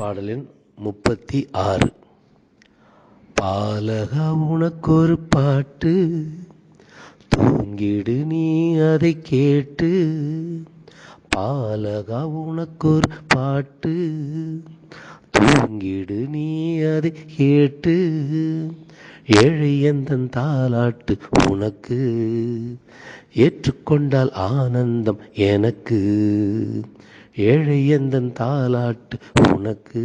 பாடலின் 36. பாலகா உனக்கொரு பாட்டு, தூங்கிடு நீ அதை கேட்டு. பாலகா உனக்கொரு பாட்டு, தூங்கிடு நீ அதை கேட்டு. ஏழை எந்தன் தாலாட்டு உனக்கு, ஏற்றுக்கொண்டால் ஆனந்தம் எனக்கு. ஏழை எந்தன் தாலாட்டு உனக்கு,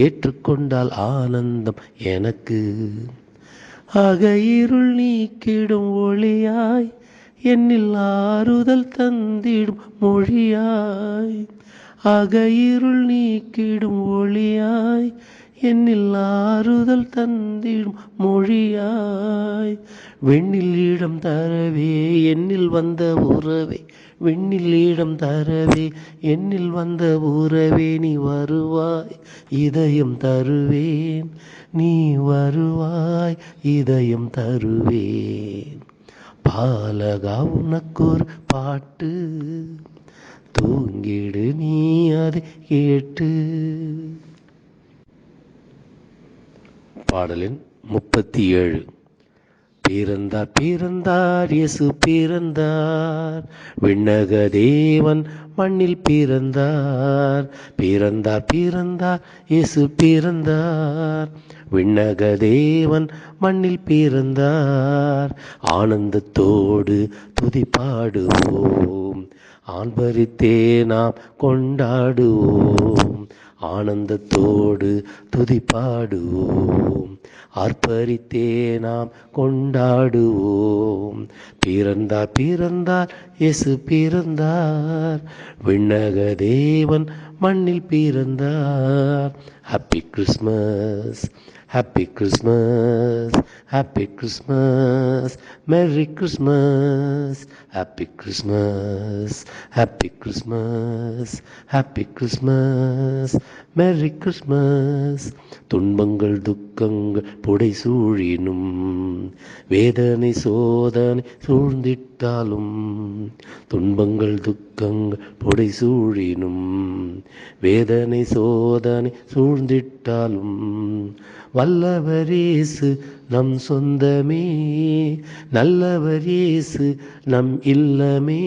ஏற்றுக்கொண்டால் ஆனந்தம் எனக்கு. அகையிருள் நீக்கிடும் ஒளியாய், என்னில் ஆறுதல் தந்திடும் மொழியாய். அகையிருள் நீக்கிடும் ஒளியாய், என்னில் ஆறுதல் தந்திடும் மொழியாய். விண்ணில் இடம் தரவே என்னில் வந்த உறவே, விண்ணில் இடம் தரவே என்னில் வந்த உறவே. நீ வருவாய் இதயம் தருவேன், நீ வருவாய் இதயம் தருவேன். பாலகா உனக்கொரு பாட்டு, தூங்கிடு நீ அதை கேட்டு. பாடலின் 37. பிறந்தார் பிறந்தார் இயேசு பிறந்தார், விண்ணக தேவன் மண்ணில் பிறந்தார். பிறந்தார் பிறந்தார் இயேசு பிறந்தார், விண்ணக தேவன் மண்ணில் பிறந்தார். ஆனந்தத்தோடு துதி பாடுவோம், ஆண்பரித்தே நாம் கொண்டாடுவோம். ஆனந்தத்தோடு துதி பாடுவோம், ஆர்ப்பரித்தே நாம் கொண்டாடுவோம். பிறந்தார் பிறந்தார் இயேசு பிறந்தார், விண்ணக தேவன் மண்ணில் பிறந்தார். Happy Christmas, happy Christmas, happy Christmas, merry Christmas. Happy Christmas, happy Christmas, happy Christmas, merry Christmas. துன்பங்கள் துக்கங்கள் புடை சூழினும், வேதனை சோதனை சூழ்ந்திட்டாலும். துன்பங்கள் துக்கங்கள் புடை சூழினும், வேதனை சோதனை சூழ்ந்திட்டாலும். வல்லவர் இயேசு நம் சொந்தமே, நல்லவர் இயேசு நம் இல்லமே.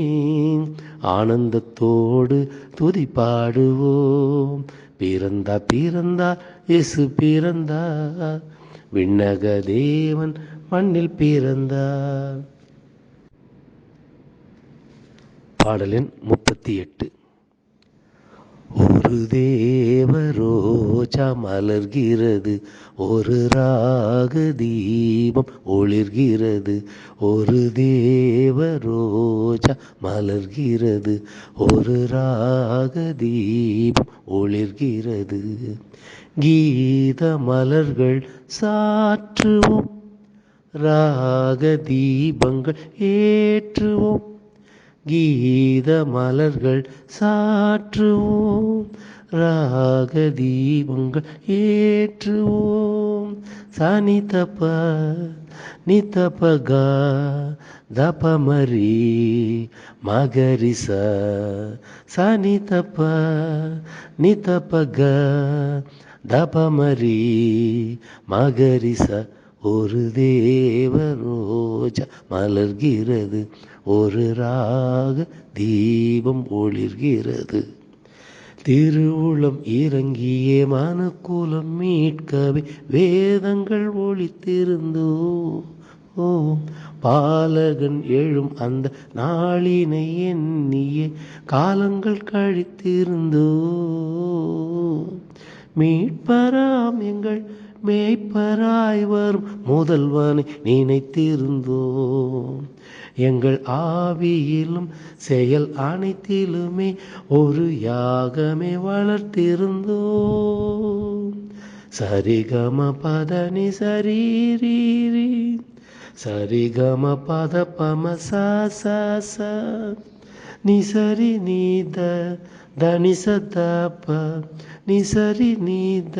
ஆனந்தத்தோடு துதி பாடுவோம். பிறந்தார் பிறந்தார் இயேசு பிறந்தார், விண்ணக தேவன் மண்ணில் பிறந்தார். பாடலின் 38. ஒரு தேவ ரோஜா மலர்கிறது, ஒரு ராக தீபம் ஒளிர்கிறது. ஒரு தேவ ரோஜா மலர்கிறது, ஒரு ராக தீபம் ஒளிர்கிறது. கீத மலர்கள் சாற்றுவோம், ராக தீபங்கள் ஏற்றுவோம். கீத மலர்கள் சாற்றுவோம், ராக தீபங்கள் ஏற்றுவோம். சனி தப்ப நித்தப்பகா தபமரி மகரிச. சனி தப்ப நித்தப்பக தபமரி மகரிச. ஒரு தேவ ரோஜா மலர்கிறது, ஒரு ராக தீபம் ஒளிர்கிறது. திருவுளம் இறங்கியே மனுக்குலம் மீட்கவே, வேதங்கள் ஒளித்திருந்தோ. பாலகன் எழும் அந்த நாளினை எண்ணியே காலங்கள் கழித்திருந்தோ. மீட்பராம் எங்கள் மேய்ப்பராய் வரும் முதல்வனை நினைத்திருந்தோம். எங்கள் ஆவியிலும் செயல் அனைத்திலுமே ஒரு யாகமே வளர்த்திருந்தோம். சரிகம பதனி சரீரீரி, சரிகம பத பம ச. நீ சரி நீத தனிச தப்ப, நீ சரி நீத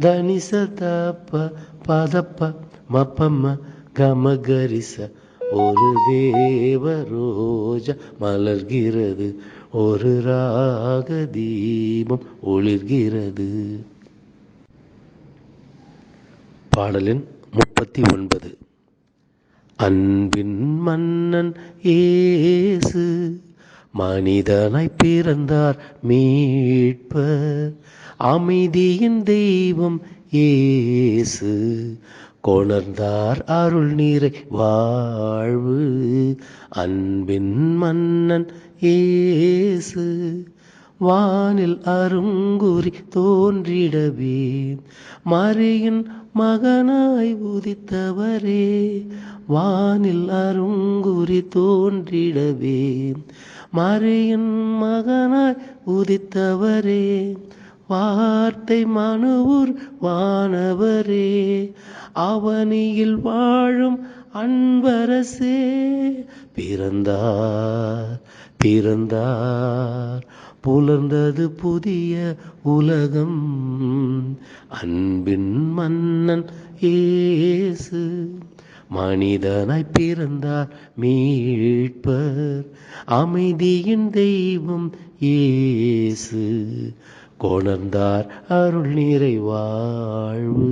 தனிச தப்ப பதப்ப மப்பம கமகரிச. ஒரு தேவ ரோஜா மலர்கிறது, ஒரு ராக தீபம் ஒளிர்கிறது. பாடலின் 39. அன்பின் மன்னன் இயேசு மனிதனாய் பிறந்தார் மீட்பர். அமைதியின் தெய்வம் இயேசு கொணர்ந்தார் அருள் நீரை வாழ்வு. அன்பின் மன்னன் இயேசு வானில் அருங்குறி தோன்றிடவே மரியின் மகனாய் உதித்தவரே. வானில் அருங்குறி தோன்றிடவே மரியின் மகனாய் உதித்தவரே. வார்த்தை மனுவுர் வானவரே, அவனியில் வாழும் அன்பரசே. பிறந்தார் பிறந்தார் புலர்ந்தது புதிய உலகம். அன்பின் மன்னன் இயேசு மனிதனாய் பிறந்தார் மீட்பர். அமைதியின் தெய்வம் இயேசு கொணர்ந்தார் அருள் நீரை வாழ்வு.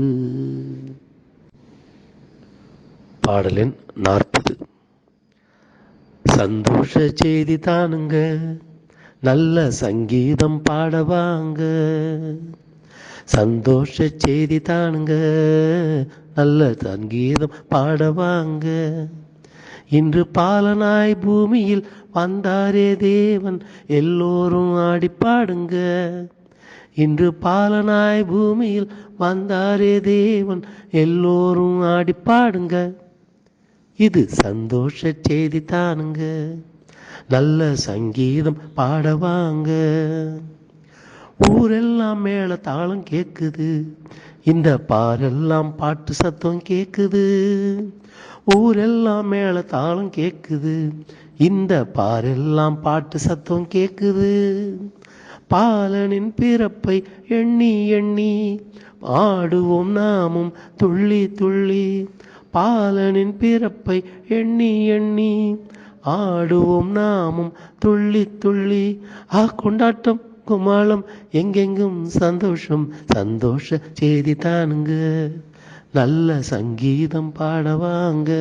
பாடலின் 40. சந்தோஷ செய்தி தானுங்க, நல்ல சங்கீதம் பாடவாங்க. சந்தோஷ செய்தி தானுங்க, நல்ல சங்கீதம் பாடவாங்க. இன்று பாலனாய் பூமியில் வந்தாரே தேவன், எல்லோரும் ஆடி பாடுங்க. இன்று பாலனாய் பூமியில் வந்தாரே தேவன், எல்லோரும் ஆடி பாடுங்க. இது சந்தோஷ செய்தி தானுங்க, நல்ல சங்கீதம் பாடவாங்க. ஊரெல்லாம் மேல தாளம் கேக்குது, இந்த பாரெல்லாம் பாட்டு சத்தம் கேக்குது. ஊரெல்லாம் மேல தாளம் கேக்குது, இந்த பாரெல்லாம் பாட்டு சத்தம் கேக்குது. பாலனின் பிறப்பை எண்ணி எண்ணி ஆடுவோம் நாமும் துள்ளி துள்ளி. பாலனின் பிறப்பை எண்ணி எண்ணி ஆடுவோம் நாமும் துள்ளி துள்ளி. கொண்டாட்டம் குமாளம் எங்கெங்கும் சந்தோஷம், சந்தோஷ செய்தி தானுங்க, நல்ல சங்கீதம் பாடவாங்க.